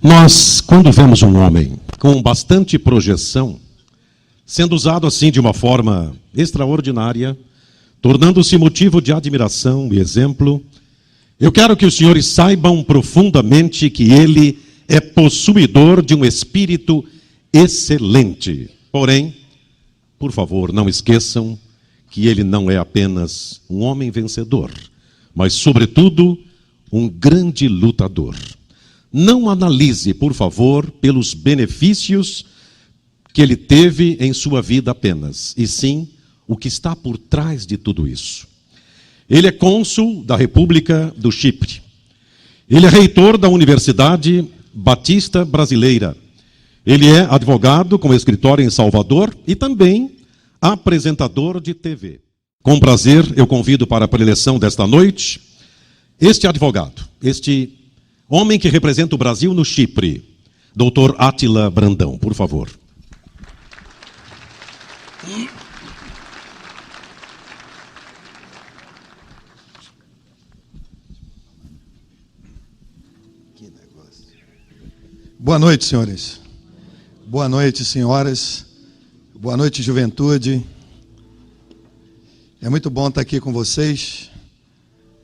Nós, quando vemos um homem com bastante projeção, sendo usado assim de uma forma extraordinária, tornando-se motivo de admiração e exemplo, eu quero que os senhores saibam profundamente que ele é possuidor de um espírito excelente. Porém, por favor, não esqueçam que ele não é apenas um homem vencedor, mas, sobretudo, um grande lutador. Não analise, por favor, pelos benefícios que ele teve em sua vida apenas, e sim o que está por trás de tudo isso. Ele é cônsul da República do Chipre. Ele é reitor da Universidade Batista Brasileira. Ele é advogado com escritório em Salvador e também apresentador de TV. Com prazer, eu convido para a preleção desta noite este advogado, este homem que representa o Brasil no Chipre, Dr. Átila Brandão, por favor. Boa noite, senhores. Boa noite, senhoras. Boa noite, juventude. É muito bom estar aqui com vocês,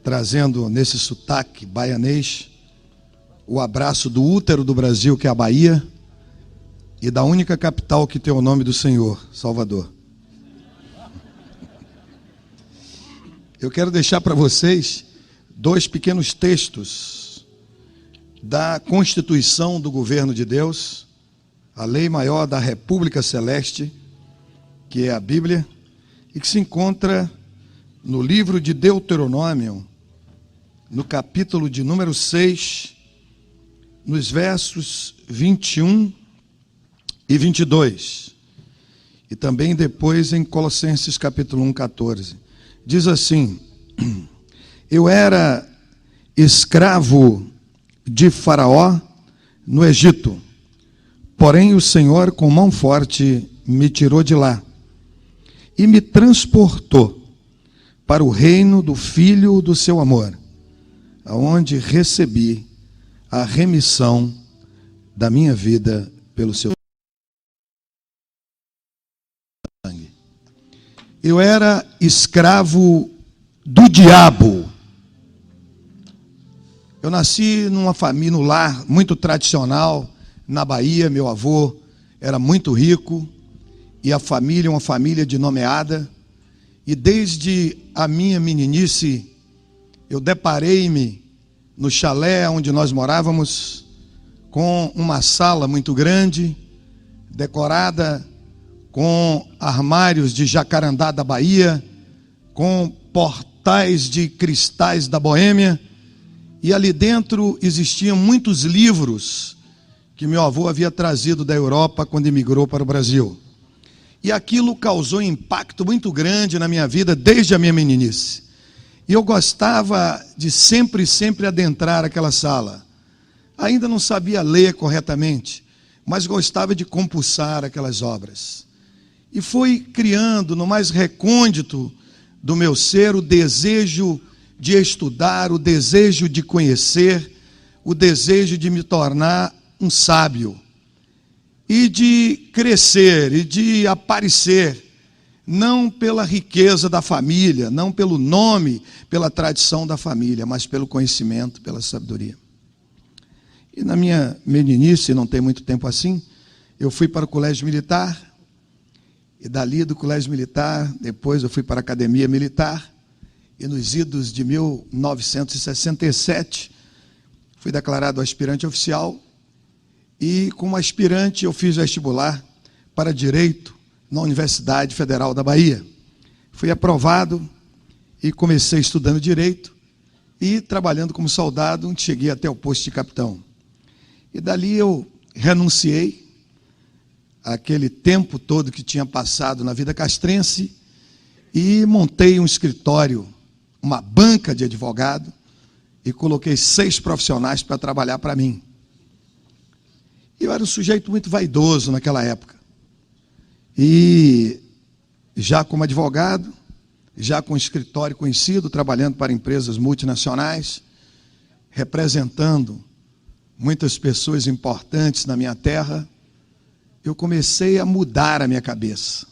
trazendo nesse sotaque baianês o abraço do útero do Brasil, que é a Bahia, e da única capital que tem o nome do Senhor, Salvador. Eu quero deixar para vocês dois pequenos textos da Constituição do Governo de Deus, a lei maior da República Celeste, que é a Bíblia, e que se encontra no livro de Deuteronômio, no capítulo de número 6, nos versos 21 e 22, e também depois em Colossenses capítulo 1, 14. Diz assim: eu era escravo de Faraó no Egito, porém o Senhor com mão forte me tirou de lá e me transportou para o reino do Filho do seu amor, aonde recebi a remissão da minha vida pelo seu sangue. Eu era escravo do diabo. Eu nasci numa família, num lar muito tradicional, na Bahia. Meu avô era muito rico, e a família, uma família de nomeada. E desde a minha meninice, eu deparei-me no chalé onde nós morávamos, com uma sala muito grande, decorada com armários de jacarandá da Bahia, com portais de cristais da Boêmia, e ali dentro existiam muitos livros que meu avô havia trazido da Europa quando emigrou para o Brasil. E aquilo causou um impacto muito grande na minha vida desde a minha meninice. E eu gostava de sempre adentrar aquela sala. Ainda não sabia ler corretamente, mas gostava de compulsar aquelas obras. E foi criando no mais recôndito do meu ser o desejo de estudar, o desejo de conhecer, o desejo de me tornar um sábio, e de crescer, e de aparecer, não pela riqueza da família, não pelo nome, pela tradição da família, mas pelo conhecimento, pela sabedoria. E na minha meninice, não tem muito tempo assim, eu fui para o colégio militar, e dali do colégio militar, depois eu fui para a academia militar, e nos idos de 1967, fui declarado aspirante oficial, e como aspirante eu fiz vestibular para Direito na Universidade Federal da Bahia. Fui aprovado e comecei estudando Direito e trabalhando como soldado, onde cheguei até o posto de capitão. E dali eu renunciei àquele tempo todo que tinha passado na vida castrense e montei um escritório, uma banca de advogado, e coloquei 6 profissionais para trabalhar para mim. Eu era um sujeito muito vaidoso naquela época. E já como advogado, já com escritório conhecido, trabalhando para empresas multinacionais, representando muitas pessoas importantes na minha terra, eu comecei a mudar a minha cabeça.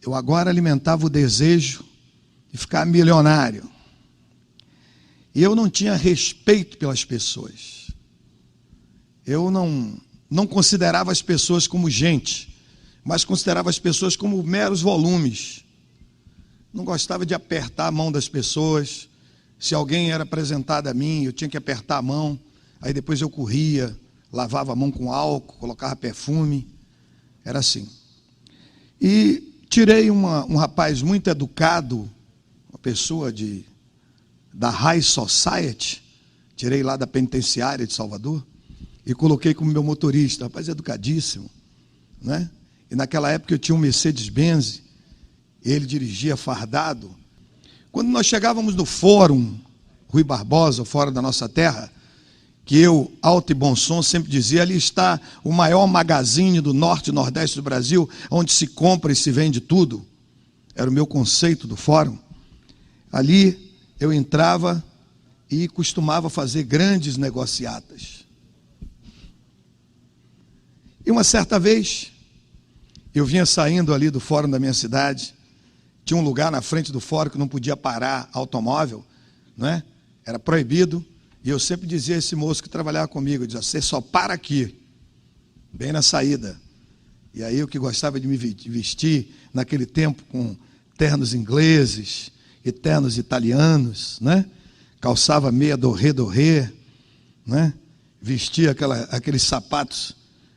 Eu agora alimentava o desejo de ficar milionário. E eu não tinha respeito pelas pessoas. Eu não considerava as pessoas como gente, mas considerava as pessoas como meros volumes. Não gostava de apertar a mão das pessoas. Se alguém era apresentado a mim, eu tinha que apertar a mão. Aí depois eu corria, lavava a mão com álcool, colocava perfume. Era assim. E tirei um rapaz muito educado, uma pessoa da High Society, tirei lá da penitenciária de Salvador, e coloquei como meu motorista, rapaz educadíssimo, né? E naquela época eu tinha um Mercedes-Benz, ele dirigia fardado. Quando nós chegávamos no Fórum Rui Barbosa, fora da nossa terra, que eu, alto e bom som, sempre dizia, ali está o maior magazine do norte e nordeste do Brasil, onde se compra e se vende tudo. Era o meu conceito do fórum. Ali eu entrava e costumava fazer grandes negociatas. E uma certa vez, eu vinha saindo ali do fórum da minha cidade, tinha um lugar na frente do fórum que não podia parar automóvel, não é? Era proibido, e eu sempre dizia a esse moço que trabalhava comigo, eu dizia, você só para aqui, bem na saída. E aí eu que gostava de me vestir, naquele tempo, com ternos ingleses e ternos italianos, né? Calçava meia dorê, né? Vestia aqueles sapatos,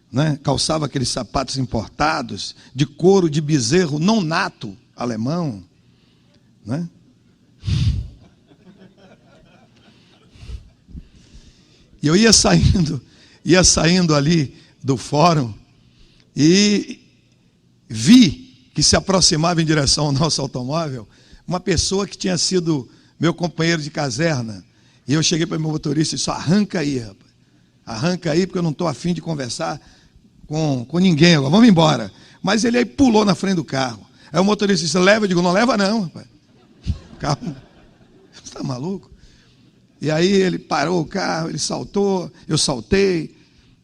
né? Calçava aqueles sapatos importados, de couro de bezerro não nato, alemão, né? E eu ia saindo ali do fórum e vi que se aproximava em direção ao nosso automóvel uma pessoa que tinha sido meu companheiro de caserna. E eu cheguei para o meu motorista e disse, arranca aí, rapaz. Arranca aí, porque eu não estou afim de conversar com ninguém agora, vamos embora. Mas ele aí pulou na frente do carro. Aí o motorista disse, leva? Eu digo, não leva não, rapaz. Calma. Você está maluco? E aí ele parou o carro, ele saltou, eu saltei.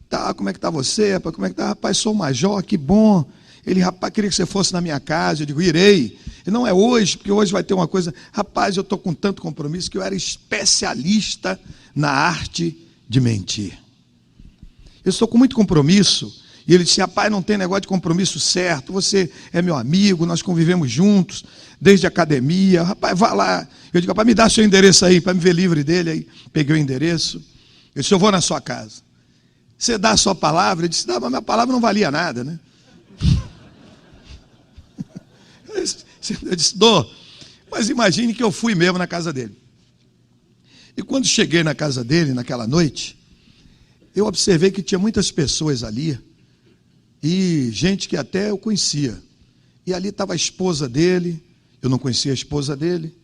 Tá, como é que está você, rapaz? Como é que está? Rapaz, sou o major, que bom. Ele, rapaz, queria que você fosse na minha casa. Eu digo, irei. E não é hoje, porque hoje vai ter uma coisa. Rapaz, eu estou com tanto compromisso que eu era especialista na arte de mentir. Eu estou com muito compromisso. E ele disse, rapaz, não tem negócio de compromisso certo, você é meu amigo, nós convivemos juntos, desde a academia, rapaz, vá lá. Eu digo, rapaz, me dá seu endereço aí, para me ver livre dele. Aí peguei o endereço, eu disse, eu vou na sua casa. Você dá a sua palavra? Ele disse, não, mas minha palavra não valia nada, né? Eu disse, dou. Mas imagine que eu fui mesmo na casa dele. E quando cheguei na casa dele, naquela noite, eu observei que tinha muitas pessoas ali, e gente que até eu conhecia. E ali estava a esposa dele, eu não conhecia a esposa dele,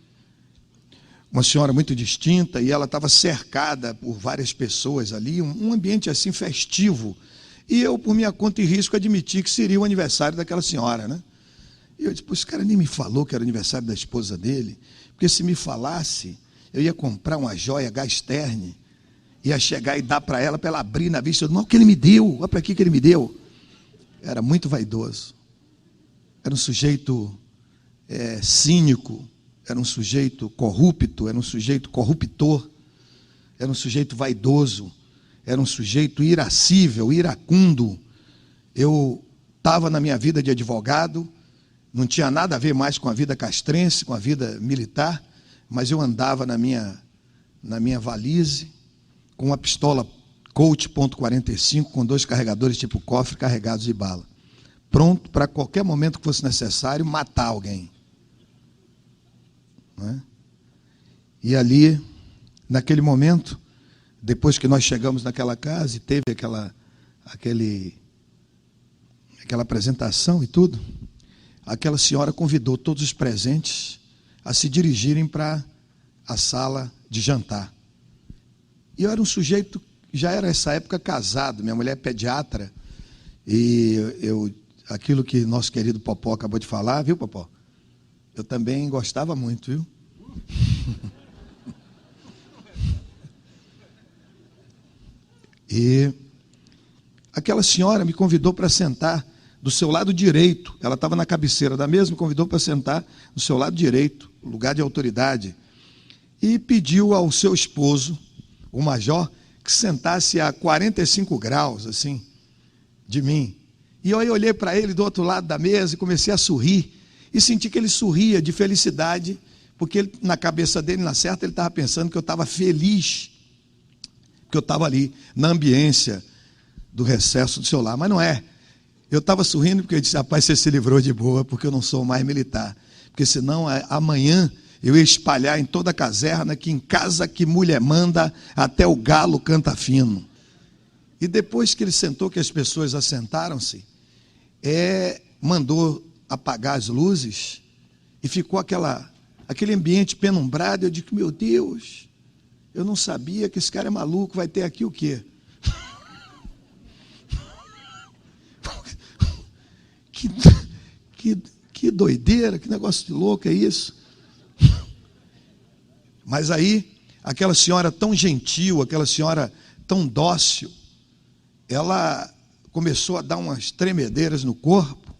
uma senhora muito distinta, e ela estava cercada por várias pessoas ali, um ambiente assim festivo. E eu, por minha conta e risco, admiti que seria o aniversário daquela senhora, né? E eu disse, pô, esse cara nem me falou que era o aniversário da esposa dele, porque se me falasse, eu ia comprar uma joia Gasterne, ia chegar e dar para ela abrir na vista. Não, o que ele me deu, olha para aqui que ele me deu. Era muito vaidoso, era um sujeito cínico, era um sujeito corrupto, era um sujeito corruptor, era um sujeito vaidoso, era um sujeito irascível, iracundo. Eu estava na minha vida de advogado, não tinha nada a ver mais com a vida castrense, com a vida militar, mas eu andava na minha valise, com uma pistola Colt .45 com 2 carregadores tipo cofre carregados de bala, pronto para qualquer momento que fosse necessário matar alguém, não é? E ali, naquele momento, depois que nós chegamos naquela casa e teve aquela apresentação e tudo, aquela senhora convidou todos os presentes a se dirigirem para a sala de jantar. E eu era um sujeito, já era essa época casado, minha mulher é pediatra, e aquilo que nosso querido Popó acabou de falar, viu, Popó? Eu também gostava muito, viu? E aquela senhora me convidou para sentar do seu lado direito. Ela estava na cabeceira da mesa, me convidou para sentar do seu lado direito, lugar de autoridade. E pediu ao seu esposo, o major, que sentasse a 45 graus, assim, de mim. E eu aí olhei para ele do outro lado da mesa e comecei a sorrir. E senti que ele sorria de felicidade, porque ele, na cabeça dele, na certa, ele estava pensando que eu estava feliz, que eu estava ali, na ambiência do recesso do seu lar. Mas não é. Eu estava sorrindo porque eu disse, rapaz, você se livrou de boa, porque eu não sou mais militar. Porque senão, amanhã, eu ia espalhar em toda a caserna que em casa que mulher manda, até o galo canta fino. E depois que ele sentou, que as pessoas assentaram-se, mandou apagar as luzes e ficou aquele ambiente penumbrado. Eu digo, meu Deus, eu não sabia que esse cara é maluco, vai ter aqui o quê? Que doideira, que negócio de louco é isso? Mas aí, aquela senhora tão gentil, aquela senhora tão dócil, ela começou a dar umas tremedeiras no corpo,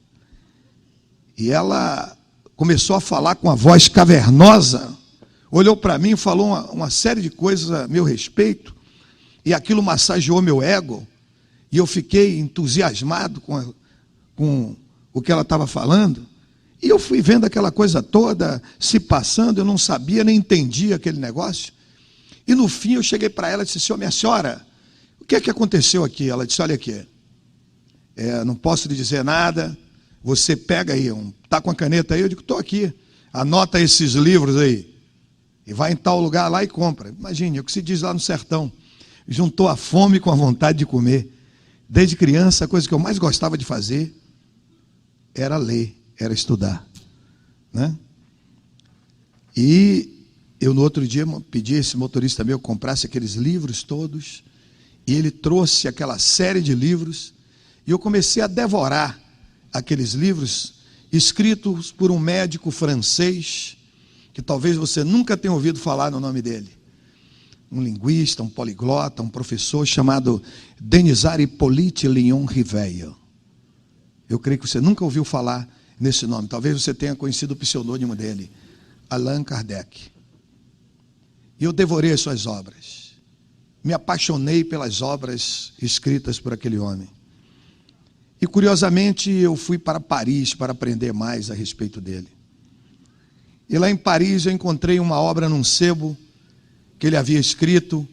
e ela começou a falar com a voz cavernosa, olhou para mim e falou uma série de coisas a meu respeito, e aquilo massageou meu ego, e eu fiquei entusiasmado com o que ela estava falando, e eu fui vendo aquela coisa toda se passando, eu não sabia, nem entendia aquele negócio, e no fim eu cheguei para ela e disse, minha senhora, o que é que aconteceu aqui? Ela disse, olha aqui, não posso lhe dizer nada, você pega aí, está com a caneta aí? Eu digo, estou aqui, anota esses livros aí, e vai em tal lugar lá e compra. Imagine, o que se diz lá no sertão, juntou a fome com a vontade de comer. Desde criança, a coisa que eu mais gostava de fazer era ler, era estudar, né? E eu no outro dia pedi a esse motorista meu que comprasse aqueles livros todos, e ele trouxe aquela série de livros, e eu comecei a devorar aqueles livros escritos por um médico francês, que talvez você nunca tenha ouvido falar no nome dele, um linguista, um poliglota, um professor chamado Denisard Hippolyte Léon Riveil. Eu creio que você nunca ouviu falar nesse nome. Talvez você tenha conhecido o pseudônimo dele, Allan Kardec. E eu devorei as suas obras. Me apaixonei pelas obras escritas por aquele homem. E curiosamente eu fui para Paris para aprender mais a respeito dele. E lá em Paris eu encontrei uma obra num sebo que ele havia escrito,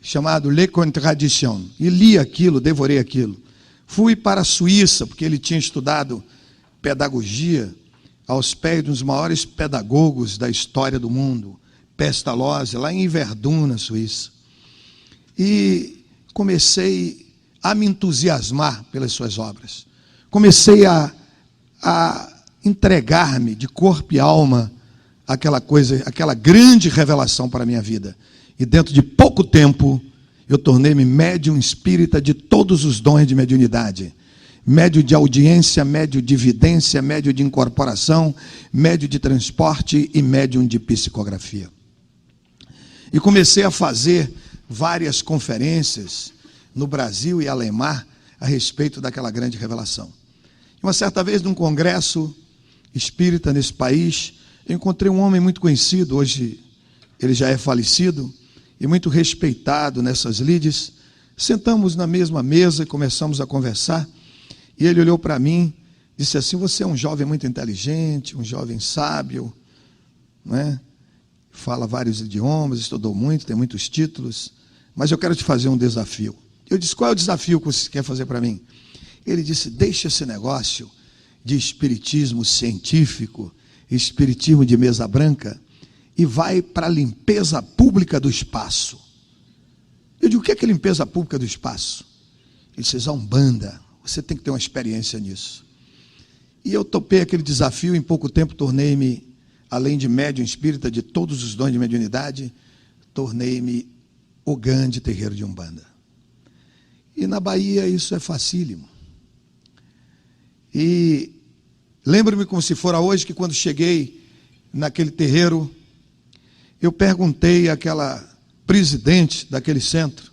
chamado Les Contradictions. E li aquilo, devorei aquilo. Fui para a Suíça, porque ele tinha estudado pedagogia aos pés dos maiores pedagogos da história do mundo, Pestalozzi, lá em Verdun, na Suíça. E comecei a me entusiasmar pelas suas obras. Comecei a entregar-me de corpo e alma àquela coisa, aquela grande revelação para a minha vida. E dentro de pouco tempo, eu tornei-me médium espírita de todos os dons de mediunidade. Médio de audiência, médio de vidência, médio de incorporação, médio de transporte e médium de psicografia. E comecei a fazer várias conferências no Brasil e Alemar a respeito daquela grande revelação. Uma certa vez, num congresso espírita nesse país, eu encontrei um homem muito conhecido, hoje ele já é falecido, e muito respeitado nessas lides. Sentamos na mesma mesa e começamos a conversar, e ele olhou para mim, disse assim, você é um jovem muito inteligente, um jovem sábio, né? Fala vários idiomas, estudou muito, tem muitos títulos, mas eu quero te fazer um desafio. Eu disse, qual é o desafio que você quer fazer para mim? Ele disse, deixa esse negócio de espiritismo científico, espiritismo de mesa branca, e vai para a limpeza pública do espaço. Eu digo, o que é limpeza pública do espaço? Ele disse, Umbanda, você tem que ter uma experiência nisso. E eu topei aquele desafio, em pouco tempo tornei-me, além de médium espírita de todos os dons de mediunidade, tornei-me ogã de terreiro de Umbanda. E na Bahia isso é facílimo. E lembro-me como se fora hoje que quando cheguei naquele terreiro, eu perguntei àquela presidente daquele centro,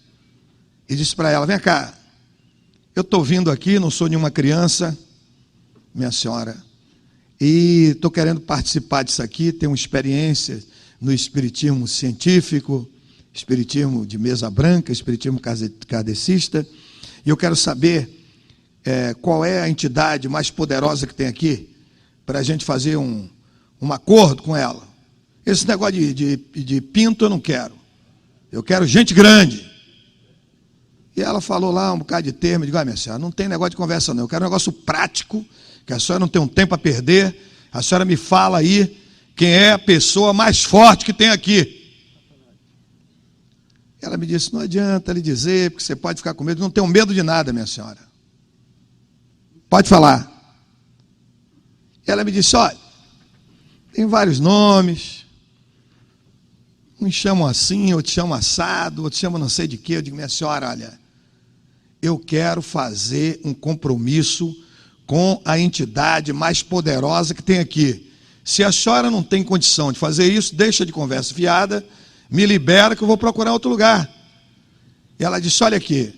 e disse para ela: vem cá, eu estou vindo aqui, não sou nenhuma criança, minha senhora, e estou querendo participar disso aqui, tenho uma experiência no espiritismo científico, espiritismo de mesa branca, espiritismo kardecista, e eu quero saber qual é a entidade mais poderosa que tem aqui, para a gente fazer um acordo com ela. Esse negócio de pinto eu não quero. Eu quero gente grande. E ela falou lá um bocado de termo. Eu digo: minha senhora, não tem negócio de conversa não. Eu quero um negócio prático, que a senhora não tem um tempo a perder. A senhora me fala aí quem é a pessoa mais forte que tem aqui. Ela me disse: não adianta lhe dizer, porque você pode ficar com medo. Não tenho medo de nada, minha senhora. Pode falar. Ela me disse: olha, tem vários nomes. Uns chamam assim, outros chamam assado, outros chamam não sei de quê. Eu digo: minha senhora, olha, eu quero fazer um compromisso com a entidade mais poderosa que tem aqui. Se a senhora não tem condição de fazer isso, deixa de conversa fiada, me libera que eu vou procurar outro lugar. E ela disse: olha aqui,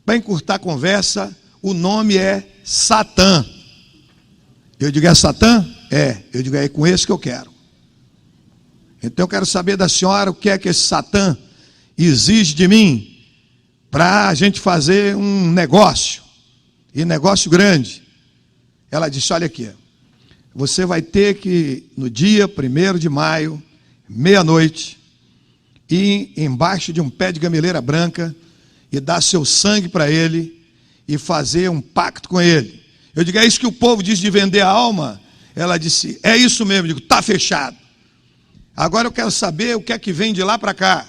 para encurtar a conversa, o nome é Satã. Eu digo: é Satã? É. Eu digo: é com esse que eu quero. Então eu quero saber da senhora o que é que esse Satã exige de mim para a gente fazer um negócio, e negócio grande. Ela disse: olha aqui, você vai ter que, no dia 1º de maio, meia-noite, ir embaixo de um pé de gameleira branca e dar seu sangue para ele e fazer um pacto com ele. Eu digo: é isso que o povo diz de vender a alma? Ela disse: é isso mesmo. Eu digo: está fechado. Agora eu quero saber o que é que vem de lá para cá.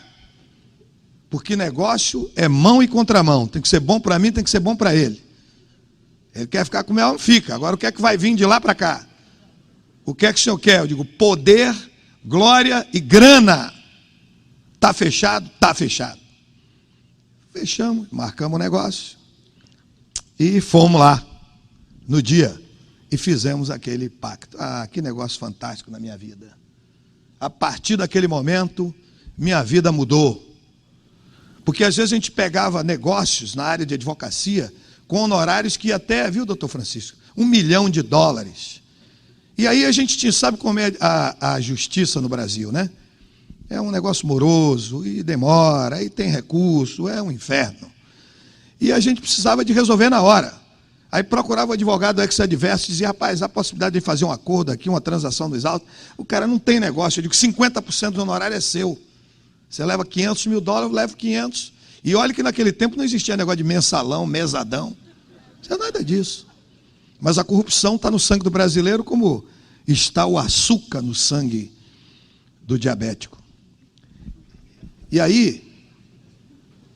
Porque negócio é mão e contramão. Tem que ser bom para mim, tem que ser bom para ele. Ele quer ficar com o meu alma, fica. Agora o que é que vai vir de lá para cá? O que é que o senhor quer? Eu digo: poder, glória e grana. Está fechado? Está fechado. Fechamos, marcamos o negócio. E fomos lá, no dia, e fizemos aquele pacto. Ah, que negócio fantástico na minha vida. A partir daquele momento, minha vida mudou. Porque às vezes a gente pegava negócios na área de advocacia com honorários que até, viu, doutor Francisco, $1 milhão. E aí a gente sabe como é a justiça no Brasil, né? É um negócio moroso, e demora, e tem recurso, é um inferno. E a gente precisava de resolver na hora. Aí procurava o advogado ex-adverso e dizia: rapaz, há possibilidade de fazer um acordo aqui, uma transação dos autos. O cara não tem negócio. Eu digo: 50% do honorário é seu. Você leva $500 mil, eu levo 500. E olha que naquele tempo não existia negócio de mensalão, mesadão. Não é nada disso. Mas a corrupção está no sangue do brasileiro, como está o açúcar no sangue do diabético. E aí,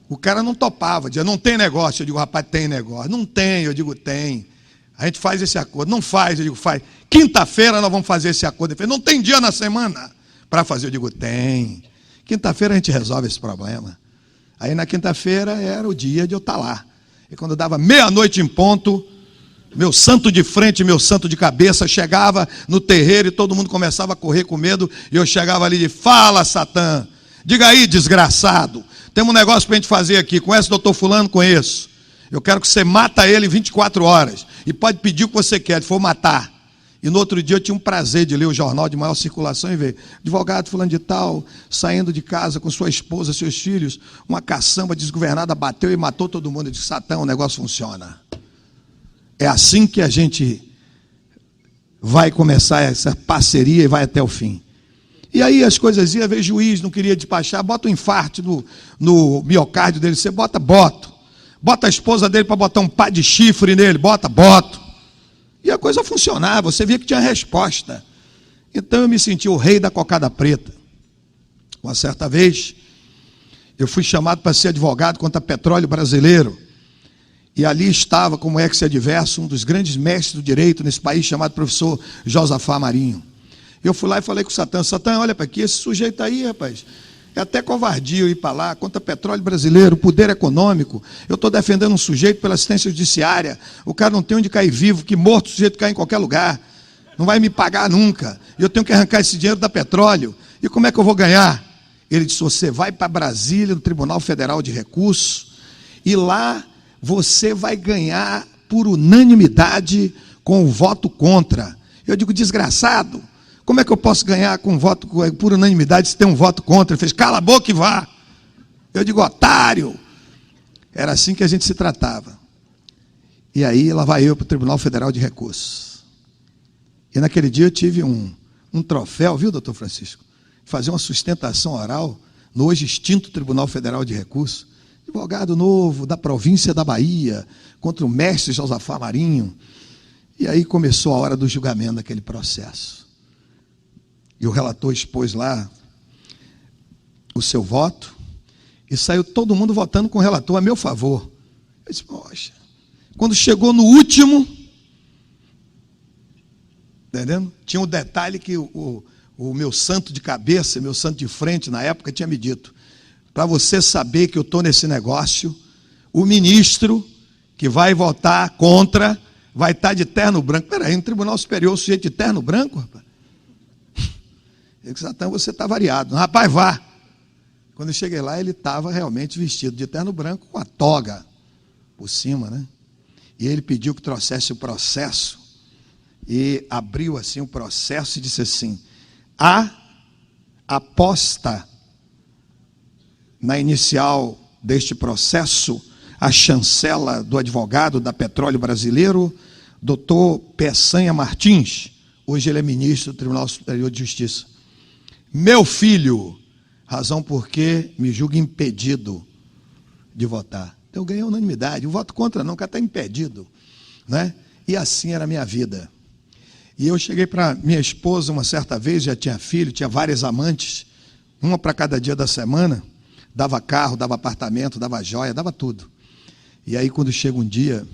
o cara não topava, dizia: não tem negócio. Eu digo: rapaz, tem negócio. Não tem, eu digo: tem. A gente faz esse acordo. Não faz, eu digo: faz. Quinta-feira nós vamos fazer esse acordo. Ele fez: não tem dia na semana para fazer. Eu digo: tem. Quinta-feira a gente resolve esse problema. Aí na quinta-feira era o dia de eu estar lá. E quando dava meia-noite em ponto, meu santo de frente, meu santo de cabeça, chegava no terreiro e todo mundo começava a correr com medo. E eu chegava ali e dizia: fala, Satã. Diga aí, desgraçado. Temos um negócio para a gente fazer aqui. Conhece o doutor fulano? Conheço. Eu quero que você mata ele em 24 horas. E pode pedir o que você quer, se for matar. E no outro dia eu tinha um prazer de ler o jornal de maior circulação e ver: advogado fulano de tal, saindo de casa com sua esposa, seus filhos, uma caçamba desgovernada bateu e matou todo mundo. Eu disse: Satã, o negócio funciona. É assim que a gente vai começar essa parceria e vai até o fim. E aí as coisas iam, ver juiz, não queria despachar, bota um infarto no miocárdio dele. Você bota a esposa dele para botar um pá de chifre nele, boto. E a coisa funcionava, você via que tinha resposta. Então eu me senti o rei da cocada preta. Uma certa vez, eu fui chamado para ser advogado contra petróleo brasileiro. E ali estava, como ex-adverso, um dos grandes mestres do direito nesse país, chamado professor Josafá Marinho. Eu fui lá e falei com o Satã: Satã, olha para aqui, esse sujeito aí, rapaz, é até covardia eu ir para lá, contra petróleo brasileiro, poder econômico. Eu estou defendendo um sujeito pela assistência judiciária. O cara não tem onde cair vivo, que morto o sujeito cai em qualquer lugar. Não vai me pagar nunca. E eu tenho que arrancar esse dinheiro da petróleo. E como é que eu vou ganhar? Ele disse: você vai para Brasília, no Tribunal Federal de Recursos, e lá você vai ganhar por unanimidade com o voto contra. Eu digo, desgraçado, como é que eu posso ganhar com voto por unanimidade se tem um voto contra? Ele fez, cala a boca e vá. Eu digo, otário. Era assim que a gente se tratava. E aí lá vai eu para o Tribunal Federal de Recursos. E naquele dia eu tive um troféu, viu, doutor Francisco? Fazer uma sustentação oral no hoje extinto Tribunal Federal de Recursos. Advogado novo da província da Bahia, contra o mestre Josafá Marinho. E aí começou a hora do julgamento daquele processo. E o relator expôs lá o seu voto, e saiu todo mundo votando com o relator a meu favor. Eu disse, poxa, quando chegou no último, entendendo? Tinha um detalhe que o meu santo de cabeça, meu santo de frente na época tinha me dito, para você saber que eu estou nesse negócio, o ministro que vai votar contra vai estar de terno branco. Peraí, no Tribunal Superior, o sujeito de terno branco, rapaz? Eu disse, então você está variado. Rapaz, vá. Quando eu cheguei lá, ele estava realmente vestido de terno branco, com a toga por cima, né? E ele pediu que trouxesse o processo, e abriu assim o processo e disse assim, a aposta na inicial deste processo, a chancela do advogado da Petróleo Brasileiro, doutor Peçanha Martins, hoje ele é ministro do Tribunal Superior de Justiça. Meu filho, razão porque me julga impedido de votar. Eu ganhei a unanimidade, o voto contra não, o cara está impedido, né? E assim era a minha vida. E eu cheguei para minha esposa uma certa vez, já tinha filho, tinha várias amantes, uma para cada dia da semana, dava carro, dava apartamento, dava joia, dava tudo. E aí quando chega um dia,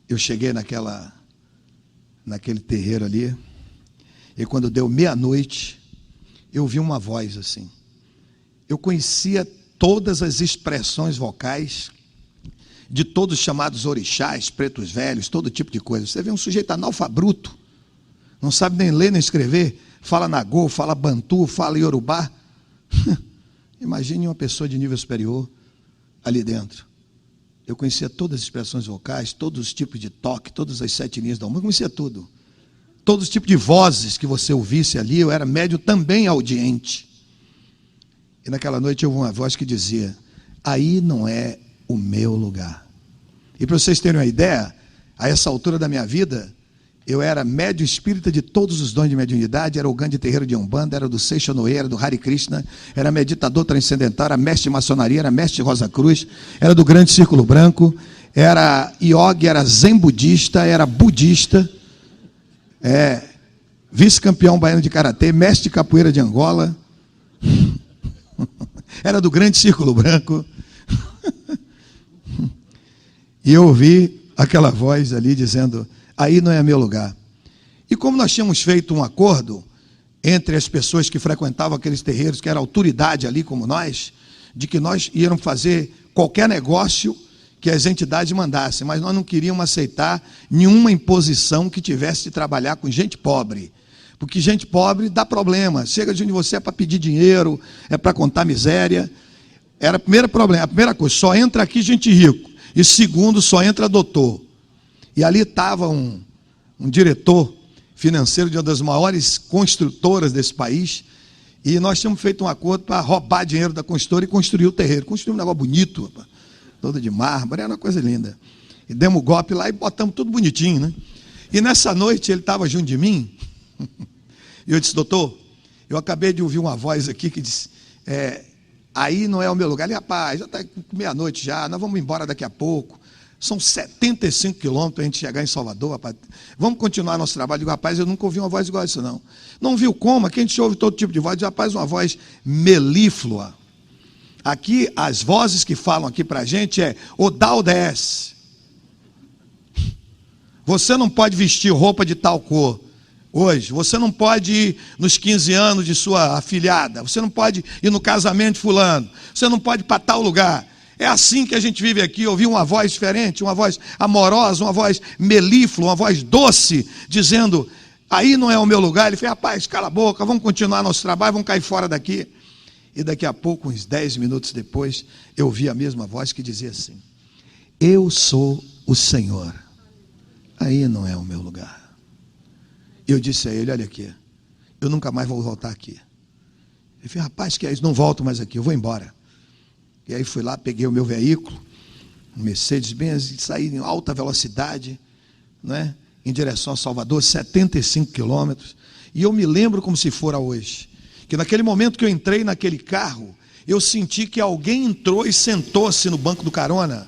eu cheguei naquele terreiro ali, e quando deu meia-noite, eu vi uma voz assim. Eu conhecia todas as expressões vocais de todos os chamados orixás, pretos velhos, todo tipo de coisa. Você vê um sujeito analfabruto, não sabe nem ler nem escrever, fala nagô, fala bantu, fala iorubá. Imagine uma pessoa de nível superior ali dentro. Eu conhecia todas as expressões vocais, todos os tipos de toque, todas as 7 linhas da alma, eu conhecia tudo. Todos os tipos de vozes que você ouvisse ali, eu era médio também audiente. E naquela noite eu ouvi uma voz que dizia, aí não é o meu lugar. E para vocês terem uma ideia, a essa altura da minha vida, eu era médio espírita de todos os dons de mediunidade, era o Gandhi terreiro de Umbanda, era do Seixonoe, era do Hare Krishna, era meditador transcendental, era mestre de maçonaria, era mestre de Rosa Cruz, era do Grande Círculo Branco, era yogi, era zen budista, era budista, vice-campeão baiano de karatê, mestre de capoeira de Angola, era do Grande Círculo Branco. E eu ouvi aquela voz ali dizendo, aí não é meu lugar. E como nós tínhamos feito um acordo entre as pessoas que frequentavam aqueles terreiros, que era autoridade ali como nós, de que nós íamos fazer qualquer negócio que as entidades mandassem, mas nós não queríamos aceitar nenhuma imposição que tivesse de trabalhar com gente pobre. Porque gente pobre dá problema. Chega de onde você é para pedir dinheiro, é para contar miséria. Era o primeiro problema, a primeira coisa, só entra aqui gente rico. E segundo, só entra doutor. E ali estava um diretor financeiro de uma das maiores construtoras desse país, e nós tínhamos feito um acordo para roubar dinheiro da construtora e construir o terreiro. Construímos um negócio bonito, rapaz, todo de mármore, era uma coisa linda. E demos o golpe lá e botamos tudo bonitinho, né? E nessa noite ele estava junto de mim, e eu disse, doutor, eu acabei de ouvir uma voz aqui que disse, aí não é o meu lugar. Ele, rapaz, já está meia-noite já, nós vamos embora daqui a pouco. São 75 quilômetros para a gente chegar em Salvador, rapaz. Vamos continuar nosso trabalho. Eu digo, rapaz, eu nunca ouvi uma voz igual a isso, não. Não viu como? Aqui a gente ouve todo tipo de voz. Eu digo, rapaz, uma voz melíflua. Aqui, as vozes que falam aqui para a gente o dá ou desce. Você não pode vestir roupa de tal cor hoje. Você não pode ir nos 15 anos de sua afilhada. Você não pode ir no casamento de fulano. Você não pode ir para tal lugar. É assim que a gente vive aqui, ouvir uma voz diferente, uma voz amorosa, uma voz melíflua, uma voz doce, dizendo, aí não é o meu lugar. Ele fez, rapaz, cala a boca, vamos continuar nosso trabalho, vamos cair fora daqui. E daqui a pouco, uns 10 minutos depois, eu ouvi a mesma voz que dizia assim: eu sou o Senhor, aí não é o meu lugar. Eu disse a ele: olha aqui, eu nunca mais vou voltar aqui. Ele falou: rapaz, que é isso? Não volto mais aqui, eu vou embora. E aí fui lá, peguei o meu veículo, um Mercedes-Benz, e saí em alta velocidade, né, em direção a Salvador, 75 quilômetros. E eu me lembro como se fora hoje, que naquele momento que eu entrei naquele carro, eu senti que alguém entrou e sentou-se no banco do carona.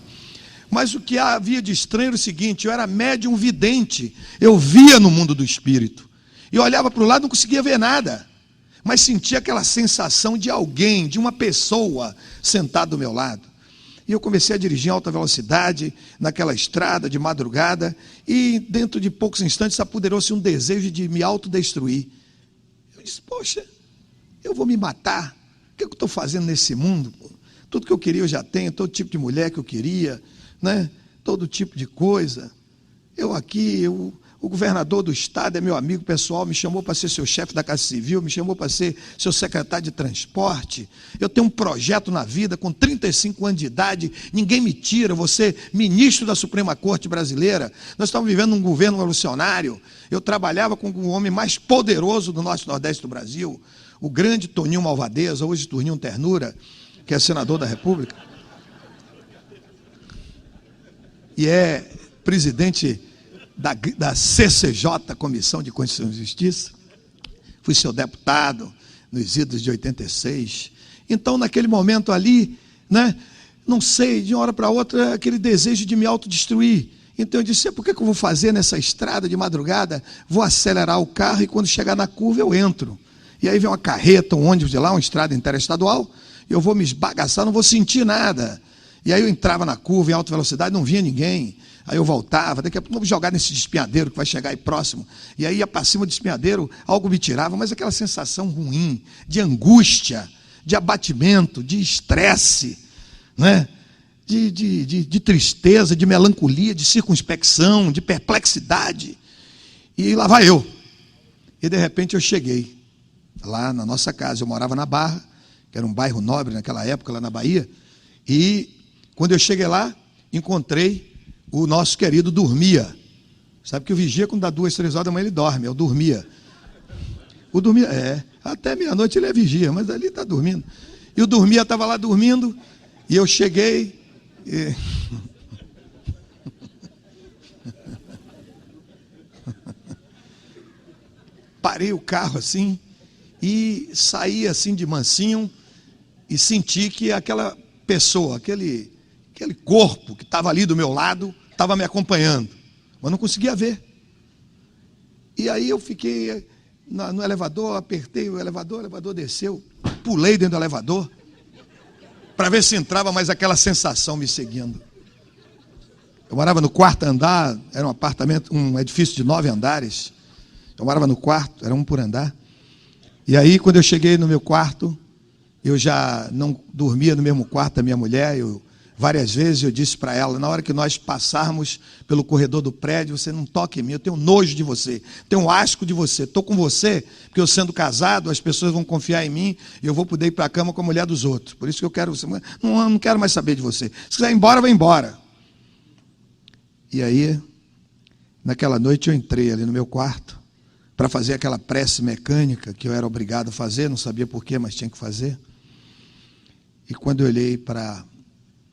Mas o que havia de estranho era o seguinte: eu era médium vidente, eu via no mundo do espírito. E eu olhava para o lado e não conseguia ver nada, mas sentia aquela sensação de alguém, de uma pessoa sentada do meu lado. E eu comecei a dirigir em alta velocidade, naquela estrada de madrugada, e dentro de poucos instantes apoderou-se um desejo de me autodestruir. Eu disse: poxa, eu vou me matar? O que eu estou fazendo nesse mundo? Tudo que eu queria eu já tenho, todo tipo de mulher que eu queria, né? Todo tipo de coisa. Eu aqui, o governador do estado é meu amigo pessoal, me chamou para ser seu chefe da Casa Civil, me chamou para ser seu secretário de transporte. Eu tenho um projeto na vida, com 35 anos de idade, ninguém me tira, vou ser ministro da Suprema Corte Brasileira. Nós estamos vivendo um governo revolucionário. Eu trabalhava com o homem mais poderoso do norte e nordeste do Brasil, o grande Toninho Malvadeza, hoje Toninho Ternura, que é senador da República, e é presidente da CCJ, Comissão de Constituição e Justiça. Fui seu deputado nos idos de 86. Então, naquele momento ali, né, não sei, de uma hora para outra, aquele desejo de me autodestruir. Então eu disse: por que eu vou fazer nessa estrada de madrugada? Vou acelerar o carro e quando chegar na curva eu entro. E aí vem uma carreta, um ônibus de lá, uma estrada interestadual, eu vou me esbagaçar, não vou sentir nada. E aí eu entrava na curva em alta velocidade, não via ninguém. Aí eu voltava, daqui a pouco vou jogar nesse despenhadeiro que vai chegar aí próximo. E aí ia para cima do despenhadeiro, algo me tirava, mas aquela sensação ruim, de angústia, de abatimento, de estresse, né? de tristeza, de melancolia, de circunspecção, de perplexidade. E lá vai eu. E de repente eu cheguei lá na nossa casa. Eu morava na Barra, que era um bairro nobre naquela época, lá na Bahia. E quando eu cheguei lá, encontrei o nosso querido Dormia. Sabe que o vigia, quando dá 2, 3 horas da manhã, ele dorme. É o Dormia. O Dormia, até meia-noite ele é vigia, mas ali está dormindo. E o Dormia estava lá dormindo, e eu cheguei. Parei o carro assim, e saí assim de mansinho, e senti que aquela pessoa, aquele corpo que estava ali do meu lado, estava me acompanhando, mas não conseguia ver. E aí eu fiquei no elevador, apertei o elevador desceu, pulei dentro do elevador, para ver se entrava mais aquela sensação me seguindo. Eu morava no 4º andar, era um apartamento, um edifício de 9 andares, eu morava no 4º, era um por andar. E aí quando eu cheguei no meu quarto, eu já não dormia no mesmo quarto da minha mulher. Várias vezes eu disse para ela: na hora que nós passarmos pelo corredor do prédio, você não toque em mim, eu tenho nojo de você, tenho asco de você, estou com você, porque eu sendo casado, as pessoas vão confiar em mim, e eu vou poder ir para a cama com a mulher dos outros, por isso que eu quero você, não quero mais saber de você, se quiser ir embora, vai embora. E aí, naquela noite eu entrei ali no meu quarto, para fazer aquela prece mecânica, que eu era obrigado a fazer, não sabia porquê, mas tinha que fazer. E quando eu olhei para a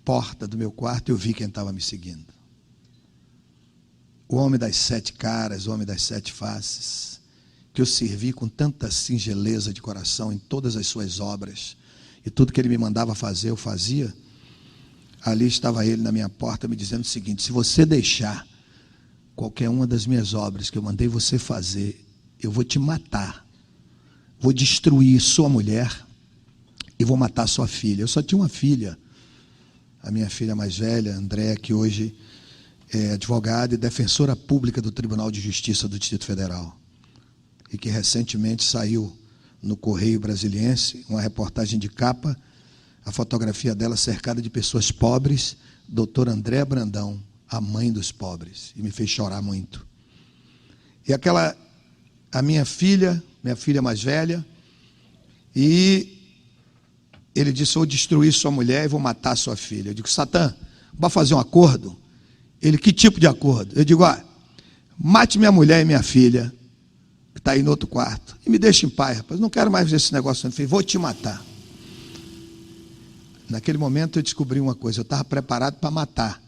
porta do meu quarto, eu vi quem estava me seguindo. O homem das 7 caras, o homem das 7 faces, que eu servi com tanta singeleza de coração em todas as suas obras, e tudo que ele me mandava fazer, eu fazia. Ali estava ele na minha porta me dizendo o seguinte: se você deixar qualquer uma das minhas obras que eu mandei você fazer, eu vou te matar, vou destruir sua mulher e vou matar sua filha. Eu só tinha uma filha, a minha filha mais velha, Andréa, que hoje é advogada e defensora pública do Tribunal de Justiça do Distrito Federal, e que recentemente saiu no Correio Brasiliense uma reportagem de capa, a fotografia dela cercada de pessoas pobres, doutora Andréa Brandão, a mãe dos pobres, e me fez chorar muito. E a minha filha mais velha, e ele disse: vou destruir sua mulher e vou matar sua filha. Eu digo: Satã, vai fazer um acordo? Ele: que tipo de acordo? Eu digo: mate minha mulher e minha filha, que está aí no outro quarto, e me deixe em paz, rapaz. Não quero mais ver esse negócio. Eu falei: vou te matar. Naquele momento eu descobri uma coisa: eu estava preparado para matar,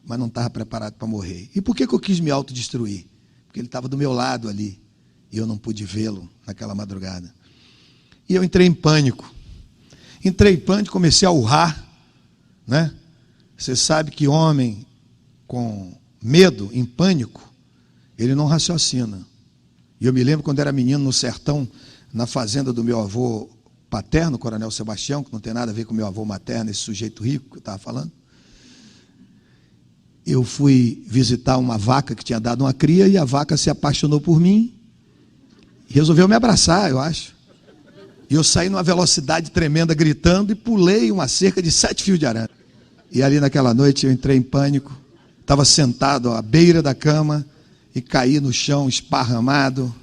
mas não estava preparado para morrer. E por que eu quis me autodestruir? Porque ele estava do meu lado ali, e eu não pude vê-lo naquela madrugada. E eu entrei em pânico. Comecei a urrar, né? Você sabe que homem com medo, em pânico, ele não raciocina. E eu me lembro quando era menino no sertão, na fazenda do meu avô paterno, Coronel Sebastião, que não tem nada a ver com meu avô materno, esse sujeito rico que eu estava falando. Eu fui visitar uma vaca que tinha dado uma cria, e a vaca se apaixonou por mim e resolveu me abraçar, eu acho. E eu saí numa velocidade tremenda, gritando, e pulei uma cerca de 7 fios de arame. E ali naquela noite eu entrei em pânico, estava sentado à beira da cama e caí no chão esparramado,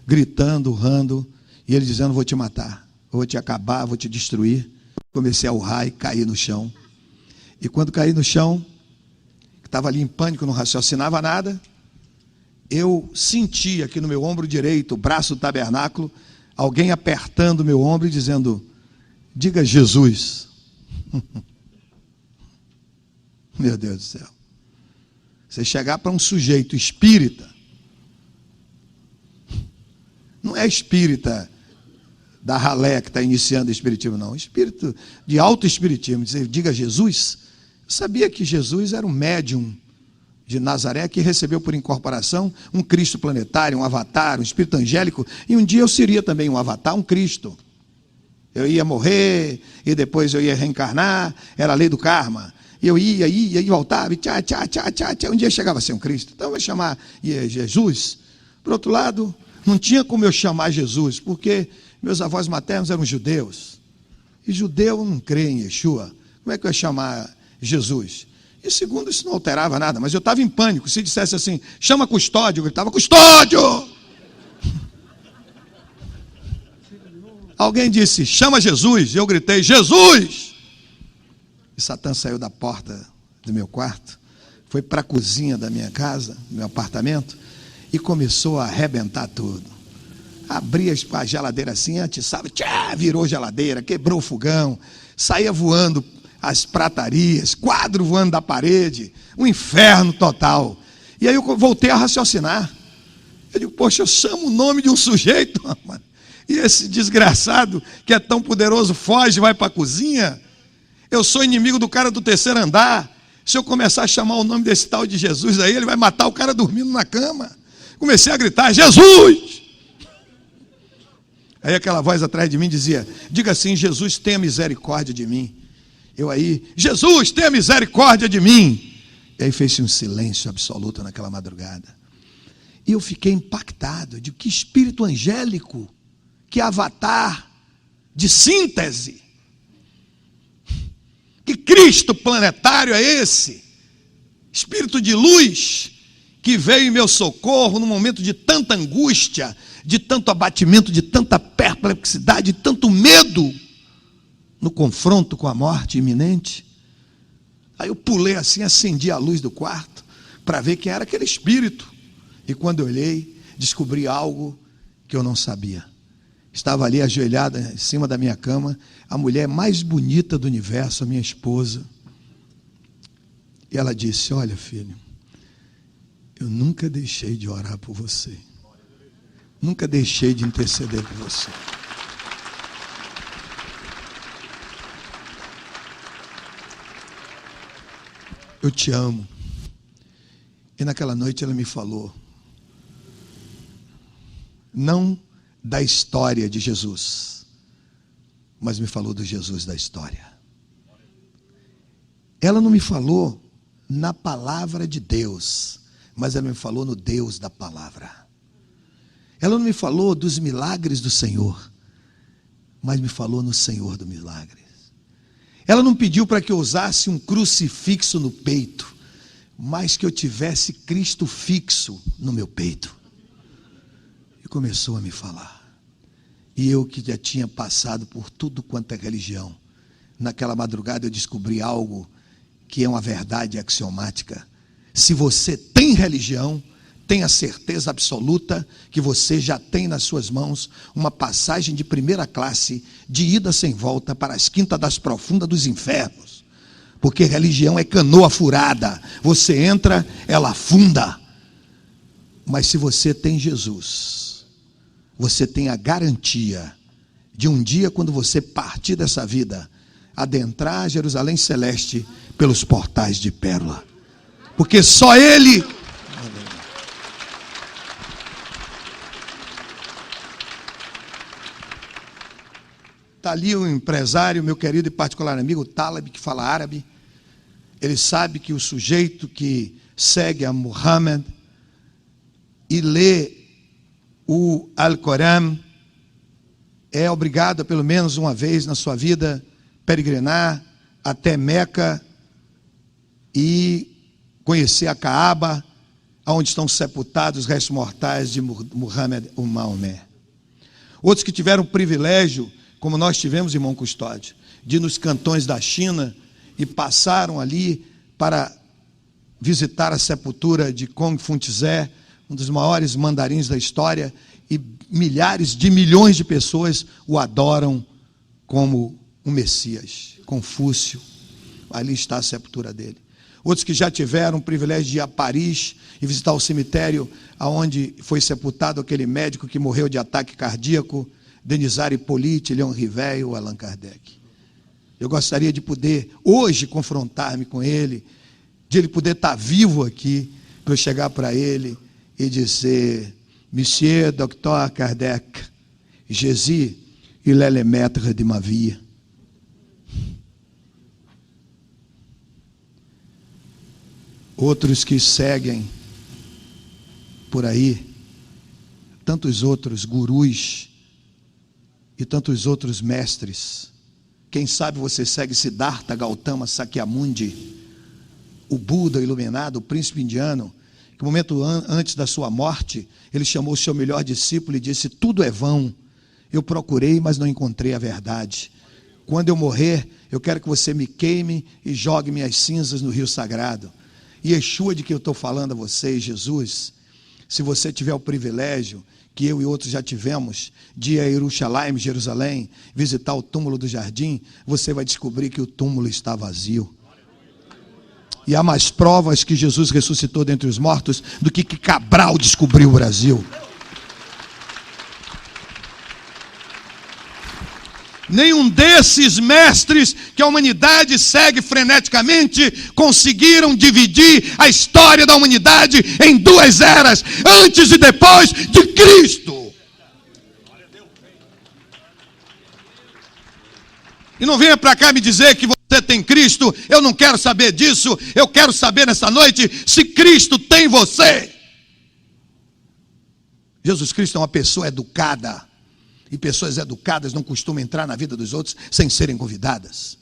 gritando, urrando, e ele dizendo: vou te matar, vou te acabar, vou te destruir. Comecei a urrar e caí no chão. E quando caí no chão, estava ali em pânico, não raciocinava nada, eu senti aqui no meu ombro direito, o braço do tabernáculo, alguém apertando meu ombro e dizendo: diga Jesus. Meu Deus do céu. Você chegar para um sujeito espírita, não é espírita da ralé que está iniciando o espiritismo, não. Espírito de auto-espiritismo, dizer: diga Jesus. Eu sabia que Jesus era um médium de Nazaré que recebeu por incorporação um Cristo planetário, um avatar, um espírito angélico, e um dia eu seria também um avatar, um Cristo. Eu ia morrer, e depois eu ia reencarnar, era a lei do karma. Eu ia e voltava, e tchá. Um dia chegava a ser um Cristo. Então eu vou chamar Jesus. Por outro lado, não tinha como eu chamar Jesus, porque meus avós maternos eram judeus. E judeu não crê em Yeshua. Como é que eu ia chamar Jesus? E segundo, isso não alterava nada, mas eu estava em pânico. Se dissesse assim: chama custódio, eu gritava: custódio! Alguém disse: chama Jesus, e eu gritei: Jesus! E Satã saiu da porta do meu quarto, foi para a cozinha da minha casa, do meu apartamento, e começou a arrebentar tudo. Abria a geladeira assim, atiçava, virou geladeira, quebrou o fogão, saía voando as pratarias, quadro voando da parede, um inferno total. E aí eu voltei a raciocinar. Eu digo: poxa, eu chamo o nome de um sujeito, mano, e esse desgraçado que é tão poderoso foge, vai para a cozinha. Eu sou inimigo do cara do terceiro andar. Se eu começar a chamar o nome desse tal de Jesus aí, ele vai matar o cara dormindo na cama. Comecei a gritar: Jesus! Aí aquela voz atrás de mim dizia: diga assim: Jesus, tenha misericórdia de mim. Eu aí: Jesus, tenha misericórdia de mim. E aí fez-se um silêncio absoluto naquela madrugada. E eu fiquei impactado. De que espírito angélico, que avatar de síntese, que Cristo planetário é esse? Espírito de luz que veio em meu socorro num momento de tanta angústia, de tanto abatimento, de tanta perplexidade, de tanto medo no confronto com a morte iminente. Aí eu pulei assim, acendi a luz do quarto para ver quem era aquele espírito. E quando eu olhei, descobri algo que eu não sabia. Estava ali ajoelhada em cima da minha cama a mulher mais bonita do universo, a minha esposa. E ela disse: olha, filho, eu nunca deixei de orar por você. Nunca deixei de interceder por você. Eu te amo. E naquela noite ela me falou, não da história de Jesus, mas me falou do Jesus da história. Ela não me falou na palavra de Deus, mas ela me falou no Deus da palavra. Ela não me falou dos milagres do Senhor, mas me falou no Senhor dos milagres. Ela não pediu para que eu usasse um crucifixo no peito, mas que eu tivesse Cristo fixo no meu peito. E começou a me falar. E eu que já tinha passado por tudo quanto é religião, naquela madrugada eu descobri algo que é uma verdade axiomática. Se você tem religião, tenha certeza absoluta que você já tem nas suas mãos uma passagem de primeira classe, de ida sem volta para as quintas das profundas dos infernos. Porque religião é canoa furada. Você entra, ela afunda. Mas se você tem Jesus, você tem a garantia de um dia, quando você partir dessa vida, adentrar Jerusalém Celeste pelos portais de pérola. Porque só Ele... Está ali o empresário, meu querido e particular amigo Taleb, que fala árabe. Ele sabe que o sujeito que segue a Muhammad e lê o Alcorão é obrigado, pelo menos uma vez na sua vida, peregrinar até Meca e conhecer a Caaba, onde estão sepultados os restos mortais de Muhammad ou Maomé. Outros que tiveram o privilégio, como nós tivemos, irmão Custódio, de ir nos cantões da China e passaram ali para visitar a sepultura de Kong Funtze, um dos maiores mandarins da história, e milhares de milhões de pessoas o adoram como um Messias. Confúcio, ali está a sepultura dele. Outros que já tiveram o privilégio de ir a Paris e visitar o cemitério onde foi sepultado aquele médico que morreu de ataque cardíaco, Denisard Hippolyte, Leon Rivel ou Allan Kardec. Eu gostaria de poder hoje confrontar-me com ele, de ele poder estar vivo aqui, para eu chegar para ele e dizer: Monsieur Dr. Kardec, Jésus, il est le maître de ma vie. Outros que seguem por aí, tantos outros gurus e tantos outros mestres. Quem sabe você segue Siddhartha Gautama Sakyamundi, o Buda iluminado, o príncipe indiano, que no momento antes da sua morte, ele chamou o seu melhor discípulo e disse: tudo é vão, eu procurei, mas não encontrei a verdade. Quando eu morrer, eu quero que você me queime e jogue minhas cinzas no rio sagrado. E Yeshua, de que eu estou falando a vocês, Jesus, se você tiver o privilégio, que eu e outros já tivemos, de ir a Jerusalém, visitar o túmulo do jardim, você vai descobrir que o túmulo está vazio. E há mais provas que Jesus ressuscitou dentre os mortos do que Cabral descobriu o Brasil. Nenhum desses mestres que a humanidade segue freneticamente conseguiram dividir a história da humanidade em duas eras, antes e depois de Cristo. E não venha para cá me dizer que você tem Cristo. Eu não quero saber disso. Eu quero saber nessa noite se Cristo tem você. Jesus Cristo é uma pessoa educada. E pessoas educadas não costumam entrar na vida dos outros sem serem convidadas.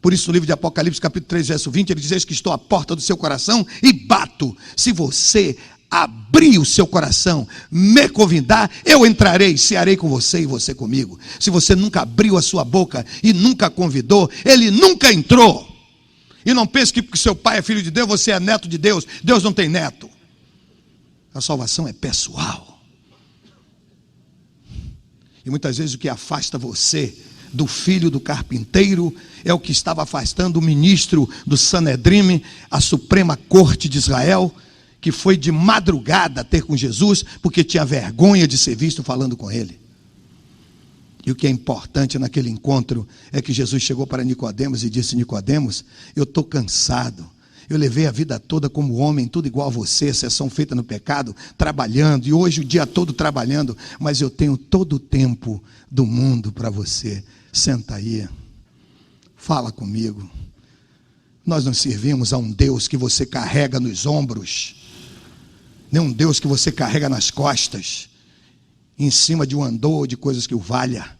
Por isso, no livro de Apocalipse, capítulo 3, verso 20, ele diz: eis que estou à porta do seu coração e bato. Se você abrir o seu coração, me convidar, eu entrarei, cearei com você e você comigo. Se você nunca abriu a sua boca e nunca convidou, ele nunca entrou. E não pense que porque seu pai é filho de Deus, você é neto de Deus. Deus não tem neto. A salvação é pessoal. E muitas vezes o que afasta você do filho do carpinteiro é o que estava afastando o ministro do Sanedrim, a Suprema Corte de Israel, que foi de madrugada ter com Jesus, porque tinha vergonha de ser visto falando com ele. E o que é importante naquele encontro é que Jesus chegou para Nicodemos e disse: Nicodemos, eu estou cansado. Eu levei a vida toda como homem, tudo igual a você, exceção feita no pecado, trabalhando, e hoje o dia todo trabalhando, mas eu tenho todo o tempo do mundo para você. Senta aí, fala comigo. Nós não servimos a um Deus que você carrega nos ombros, nem um Deus que você carrega nas costas, em cima de um andor de coisas que o valha.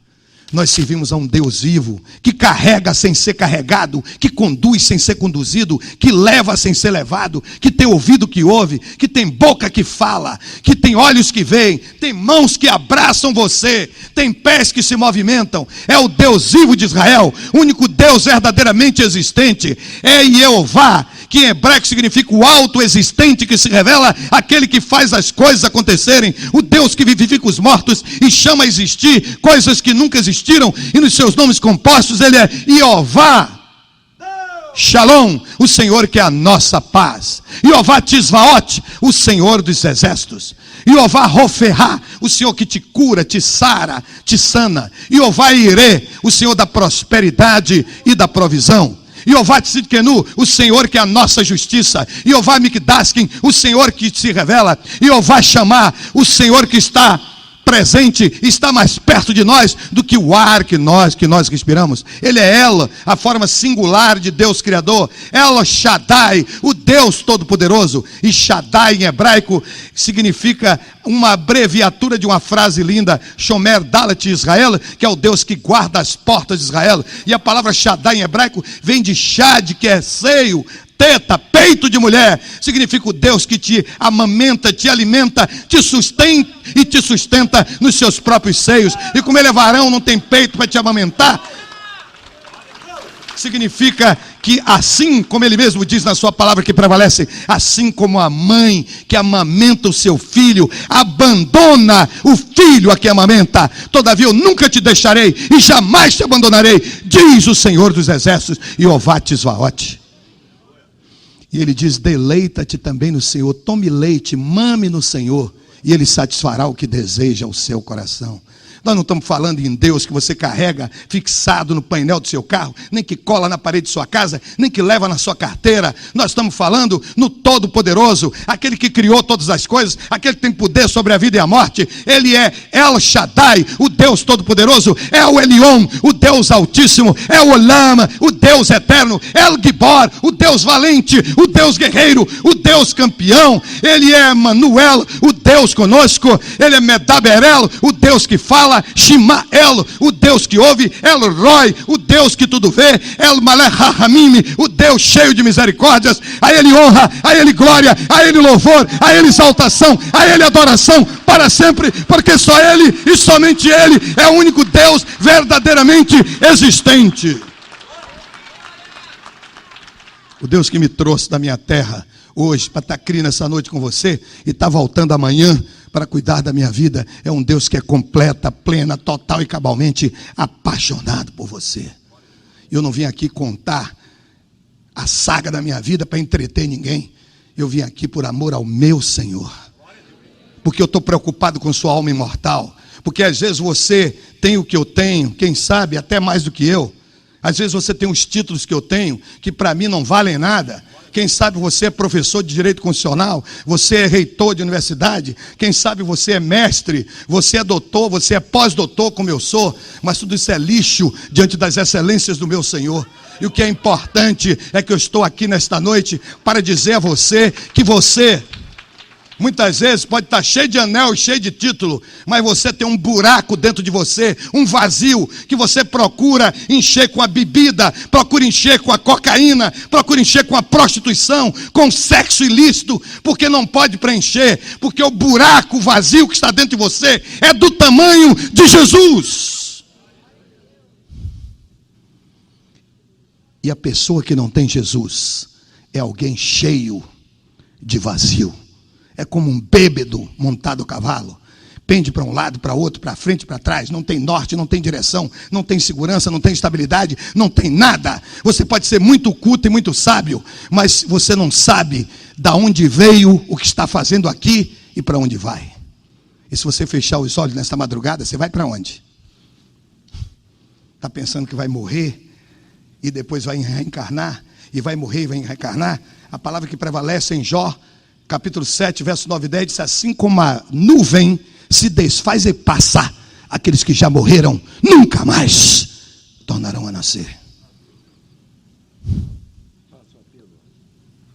Nós servimos a um Deus vivo, que carrega sem ser carregado, que conduz sem ser conduzido, que leva sem ser levado, que tem ouvido que ouve, que tem boca que fala, que tem olhos que veem, tem mãos que abraçam você, tem pés que se movimentam. É o Deus vivo de Israel, o único Deus verdadeiramente existente. É Jeová, que em hebraico significa o autoexistente, que se revela aquele que faz as coisas acontecerem, o Deus que vivifica os mortos e chama a existir coisas que nunca existiram, e nos seus nomes compostos ele é Jeová Shalom, o Senhor que é a nossa paz. Jeová Tisvaot, o Senhor dos exércitos. Jeová Roferá, o Senhor que te cura, te sara, te sana. Jeová Irê, o Senhor da prosperidade e da provisão. Jeová Tzidkenu, o Senhor que é a nossa justiça. Jeová Mikdaskin, o Senhor que se revela. Jeová Shammah, o Senhor que está presente, está mais perto de nós do que o ar que nós respiramos. Ele é El, a forma singular de Deus Criador. El Shaddai, o Deus Todo-Poderoso. E Shaddai em hebraico significa uma abreviatura de uma frase linda, Shomer Dalet Israel, que é o Deus que guarda as portas de Israel. E a palavra Shaddai em hebraico vem de Shad, que é seio, teta, peito de mulher. Significa o Deus que te amamenta, te alimenta, te sustenta e te sustenta nos seus próprios seios. E como ele é varão, não tem peito para te amamentar. Significa que assim como ele mesmo diz na sua palavra que prevalece, assim como a mãe que amamenta o seu filho, abandona o filho a que amamenta, todavia eu nunca te deixarei e jamais te abandonarei, diz o Senhor dos exércitos, Jeová Tisvaot. E ele diz, deleita-te também no Senhor, tome leite, mame no Senhor, e ele satisfará o que deseja o seu coração. Nós não estamos falando em Deus que você carrega fixado no painel do seu carro, nem que cola na parede de sua casa, nem que leva na sua carteira. Nós estamos falando no Todo-Poderoso, aquele que criou todas as coisas, aquele que tem poder sobre a vida e a morte. Ele é El Shaddai, o Deus Todo-Poderoso, é o Elion, o Deus Altíssimo, é o Olama, o Deus Eterno, El Gibor, o Deus Valente, o Deus Guerreiro, o Deus Campeão. Ele é Manuel, o Deus conosco. Ele é Medaberel, o Deus que fala. Shimael, o Deus que ouve. El Roi, o Deus que tudo vê. El Malech HaMim, o Deus cheio de misericórdias. A ele honra, a ele glória, a ele louvor, a ele exaltação, a ele adoração para sempre, porque só ele e somente ele é o único Deus verdadeiramente existente. O Deus que me trouxe da minha terra hoje para estar aqui nessa noite com você e estar voltando amanhã para cuidar da minha vida, é um Deus que é completa, plena, total e cabalmente apaixonado por você. Eu não vim aqui contar a saga da minha vida para entreter ninguém. Eu vim aqui por amor ao meu Senhor, porque eu estou preocupado com sua alma imortal, porque às vezes você tem o que eu tenho, quem sabe até mais do que eu. Às vezes você tem os títulos que eu tenho, que para mim não valem nada. Quem sabe você é professor de direito constitucional, você é reitor de universidade, quem sabe você é mestre, você é doutor, você é pós-doutor como eu sou, mas tudo isso é lixo diante das excelências do meu Senhor. E o que é importante é que eu estou aqui nesta noite para dizer a você que você muitas vezes pode estar cheio de anel, cheio de título, mas você tem um buraco dentro de você, um vazio, que você procura encher com a bebida, procura encher com a cocaína, procura encher com a prostituição, com o sexo ilícito, porque não pode preencher, porque o buraco, o vazio que está dentro de você é do tamanho de Jesus. E a pessoa que não tem Jesus é alguém cheio de vazio. É como um bêbado montado a cavalo. Pende para um lado, para outro, para frente, para trás. Não tem norte, não tem direção, não tem segurança, não tem estabilidade, não tem nada. Você pode ser muito culto e muito sábio, mas você não sabe da onde veio, o que está fazendo aqui e para onde vai. E se você fechar os olhos nesta madrugada, você vai para onde? Está pensando que vai morrer e depois vai reencarnar? E vai morrer e vai reencarnar? A palavra que prevalece em Jó, capítulo 7, verso 9 e 10, diz assim: como a nuvem se desfaz e passa, aqueles que já morreram nunca mais tornarão a nascer.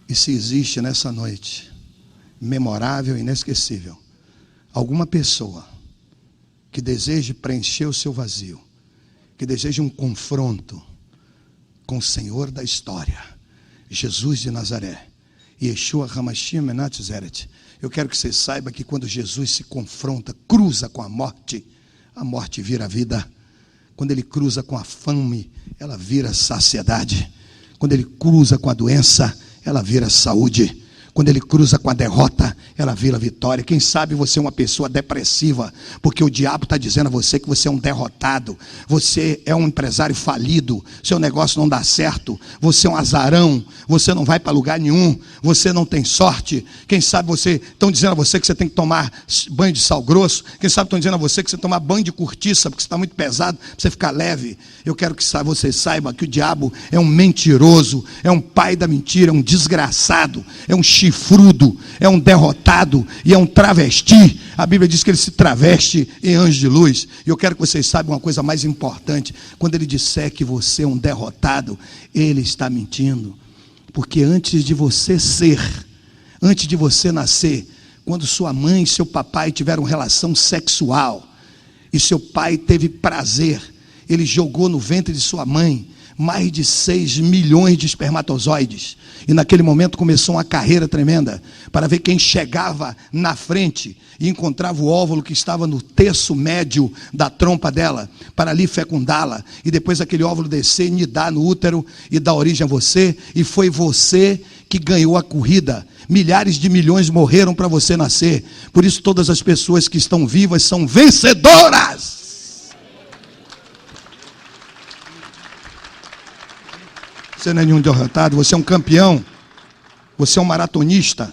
E se existe nessa noite, memorável e inesquecível, alguma pessoa que deseje preencher o seu vazio, que deseja um confronto com o Senhor da história, Jesus de Nazaré, Yeshua HaMashiach Ben Nazareth, eu quero que você saiba que quando Jesus se confronta, cruza com a morte vira vida. Quando ele cruza com a fome, ela vira saciedade. Quando ele cruza com a doença, ela vira saúde. Quando ele cruza com a derrota, ela vira vitória. Quem sabe você é uma pessoa depressiva, porque o diabo está dizendo a você que você é um derrotado, você é um empresário falido, seu negócio não dá certo, você é um azarão, você não vai para lugar nenhum, você não tem sorte. Quem sabe estão dizendo a você que você tem que tomar banho de sal grosso. Quem sabe estão dizendo a você que você tem que tomar banho de cortiça, porque você está muito pesado, para você ficar leve. Eu quero que você saiba que o diabo é um mentiroso, é um pai da mentira, é um desgraçado, é um chifrudo, é um derrotado e é um travesti. A Bíblia diz que ele se traveste em anjo de luz. E eu quero que vocês saibam uma coisa mais importante: quando ele disser que você é um derrotado, ele está mentindo. Porque antes de você nascer, quando sua mãe e seu papai tiveram relação sexual e seu pai teve prazer, ele jogou no ventre de sua mãe mais de 6 milhões de espermatozoides. E naquele momento começou uma carreira tremenda para ver quem chegava na frente e encontrava o óvulo que estava no terço médio da trompa dela, para ali fecundá-la, e depois aquele óvulo descer, nidar no útero e dar origem a você. E foi você que ganhou a corrida. Milhares de milhões morreram para você nascer. Por isso todas as pessoas que estão vivas são vencedoras. Você não é nenhum derrotado, você é um campeão, você é um maratonista.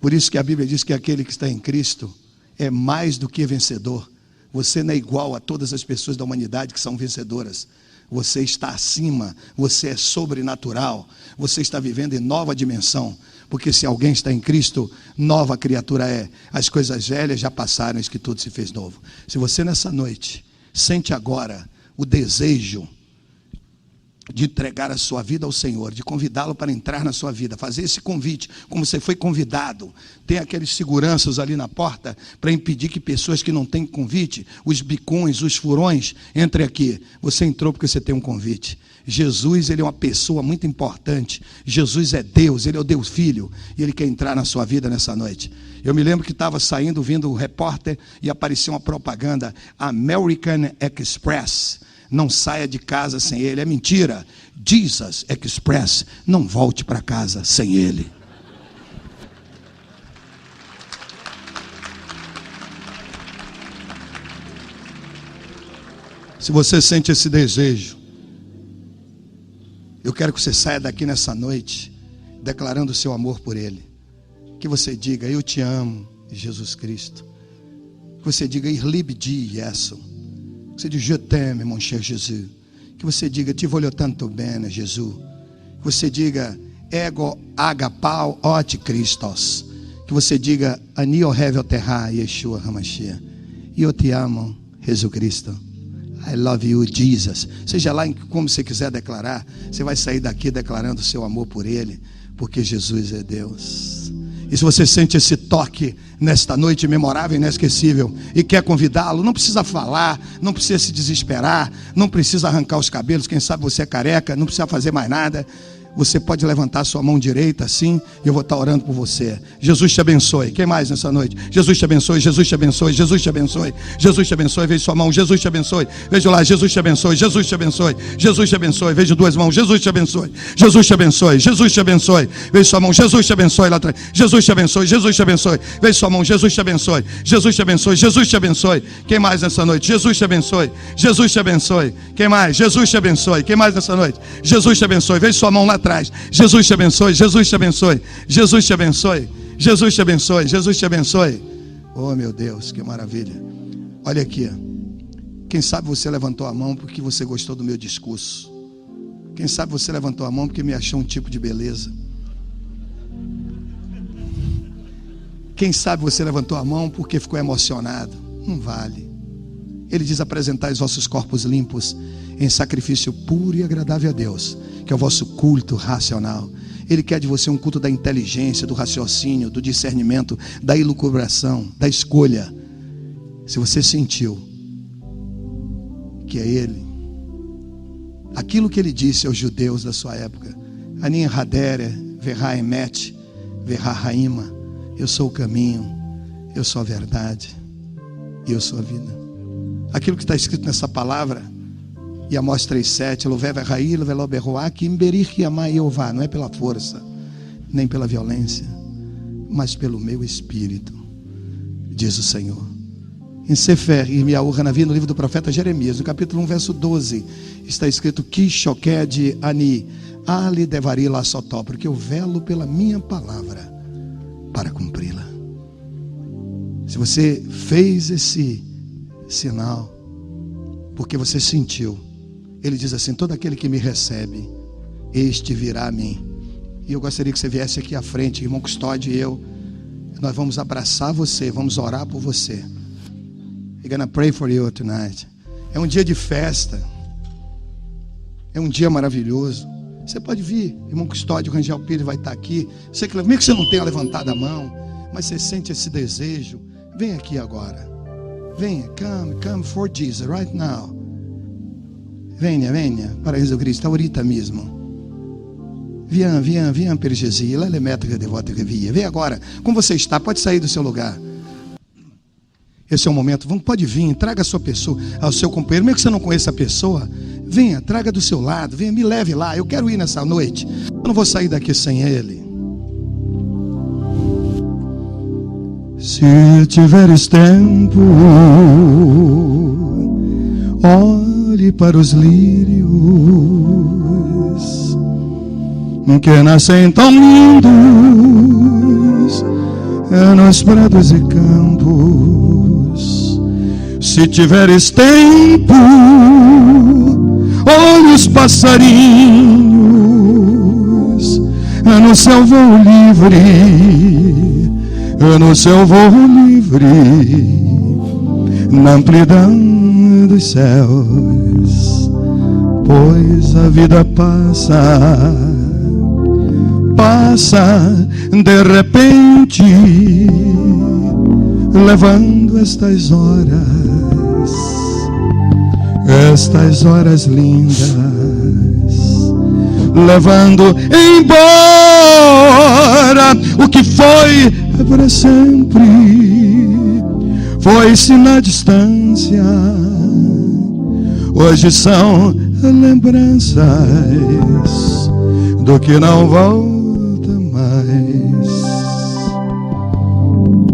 Por isso que a Bíblia diz que aquele que está em Cristo é mais do que vencedor. Você não é igual a todas as pessoas da humanidade que são vencedoras. Você está acima, você é sobrenatural, você está vivendo em nova dimensão. Porque se alguém está em Cristo, nova criatura é. As coisas velhas já passaram, eis que tudo se fez novo. Se você nessa noite sente agora o desejo de entregar a sua vida ao Senhor, de convidá-lo para entrar na sua vida, fazer esse convite, como você foi convidado. Tem aqueles seguranças ali na porta para impedir que pessoas que não têm convite, os bicões, os furões, entrem aqui. Você entrou porque você tem um convite. Jesus, ele é uma pessoa muito importante. Jesus é Deus, ele é o Deus Filho, e ele quer entrar na sua vida nessa noite. Eu me lembro que estava saindo, vindo o repórter, e apareceu uma propaganda, American Express. Não saia de casa sem ele. É mentira. Jesus Express. Não volte para casa sem ele. Se você sente esse desejo, eu quero que você saia daqui nessa noite declarando o seu amor por ele. Que você diga: eu te amo, Jesus Cristo. Que você diga: ich liebe dich, Jesus. Que você diga: je t'aime, mon cher Jesus. Que você diga: ti voglio tanto bene, Jesus. Que você diga: ego agapau ot Christos. Que você diga: anio hevel terra, Yeshua HaMashiach. Eu te amo, Jesus Cristo. I love you, Jesus. Seja lá como você quiser declarar, você vai sair daqui declarando o seu amor por ele, porque Jesus é Deus. E se você sente esse toque nesta noite memorável e inesquecível e quer convidá-lo, não precisa falar, não precisa se desesperar, não precisa arrancar os cabelos. Quem sabe você é careca, não precisa fazer mais nada. Você pode levantar sua mão direita assim, e eu vou estar orando por você. Jesus te abençoe. Quem mais nessa noite? Jesus te abençoe, Jesus te abençoe, Jesus te abençoe, Jesus te abençoe. Veja sua mão, Jesus te abençoe. Veja lá, Jesus te abençoe, Jesus te abençoe, Jesus te abençoe. Veja duas mãos, Jesus te abençoe, Jesus te abençoe, Jesus te abençoe. Veja sua mão, Jesus te abençoe lá atrás. Jesus te abençoe, Jesus te abençoe. Veja sua mão, Jesus te abençoe, Jesus te abençoe, Jesus te abençoe. Quem mais nessa noite? Jesus te abençoe, Jesus te abençoe. Quem mais? Jesus te abençoe. Quem mais nessa noite? Jesus te abençoe. Veja sua mão lá atrás. Jesus te abençoe, Jesus te abençoe, Jesus te abençoe, Jesus te abençoe, Jesus te abençoe. Oh meu Deus, que maravilha. Olha aqui, quem sabe você levantou a mão porque você gostou do meu discurso. Quem sabe você levantou a mão porque me achou um tipo de beleza. Quem sabe você levantou a mão porque ficou emocionado. Não vale. Ele diz: apresentai os vossos corpos limpos em sacrifício puro e agradável a Deus, que é o vosso culto racional. Ele quer de você um culto da inteligência, do raciocínio, do discernimento, da elucubração, da escolha. Se você sentiu que que é Ele. Aquilo que Ele disse aos judeus da sua época: Anin Hadere, Verra Emet, Verra Raima. Eu sou o caminho, eu sou a verdade e eu sou a vida. Aquilo que está escrito nessa palavra, e Amós 3,7, não é pela força, nem pela violência, mas pelo meu espírito, diz o Senhor. Em Sefer Irmiyahu Hanavi, no livro do profeta Jeremias, no capítulo 1, verso 12, está escrito: Kishoked ani ali devari la sotó, porque eu velo pela minha palavra para cumpri-la. Se você fez esse sinal porque você sentiu, Ele diz assim: todo aquele que me recebe, este virá a mim. E eu gostaria que você viesse aqui à frente, irmão Custódio e eu. Nós vamos abraçar você, vamos orar por você. We're gonna pray for you tonight. É um dia de festa, é um dia maravilhoso. Você pode vir, irmão Custódio, Rangel Pires vai estar aqui. Você que, mesmo que você não tenha levantado a mão, mas você sente esse desejo, vem aqui agora. Venha, come for Jesus, right now. Venha para Jesus Cristo, ahorita mesmo. Viens per Jesus, lá ele meta que devota que via. Vem agora, como você está, pode sair do seu lugar. Esse é o momento, pode vir, traga a sua pessoa, ao seu companheiro, mesmo que você não conheça a pessoa, venha, traga do seu lado, venha, me leve lá, eu quero ir nessa noite, eu não vou sair daqui sem ele. Se tiveres tempo, olhe para os lírios que nascem tão lindos nos prados e campos. Se tiveres tempo, olhe os passarinhos no seu voo livre, no seu voo livre, na amplidão dos céus, pois a vida passa de repente, levando estas horas lindas, levando embora o que foi para sempre, foi-se na distância. Hoje são lembranças do que não volta mais.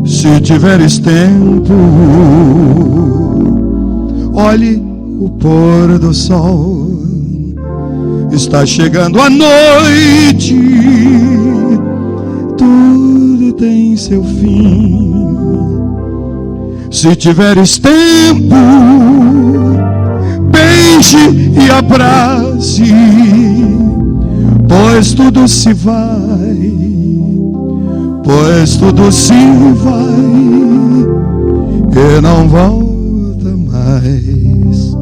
Se tiveres tempo, olhe o pôr do sol. Está chegando a noite, tudo tem seu fim. Se tiveres tempo, beije e abrace, pois tudo se vai, e não volta mais.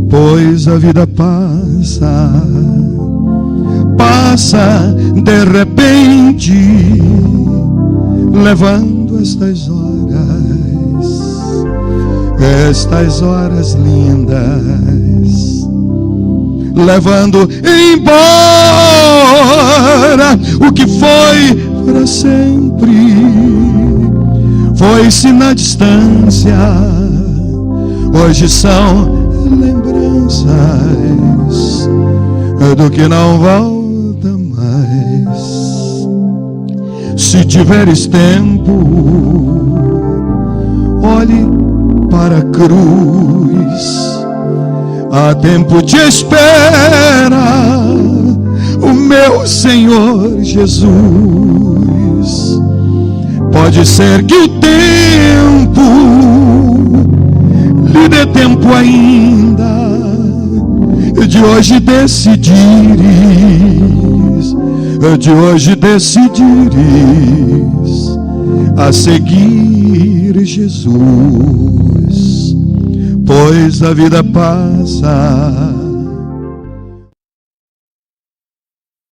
Pois a vida passa de repente, levando estas horas lindas, levando embora o que foi para sempre, foi-se na distância. Hoje são lembranças do que não volta mais. Se tiveres tempo, olhe para a cruz. Há tempo de espera, o meu Senhor Jesus. Pode ser que o tempo lhe dê tempo ainda de hoje decidires, a seguir Jesus. Pois a vida passa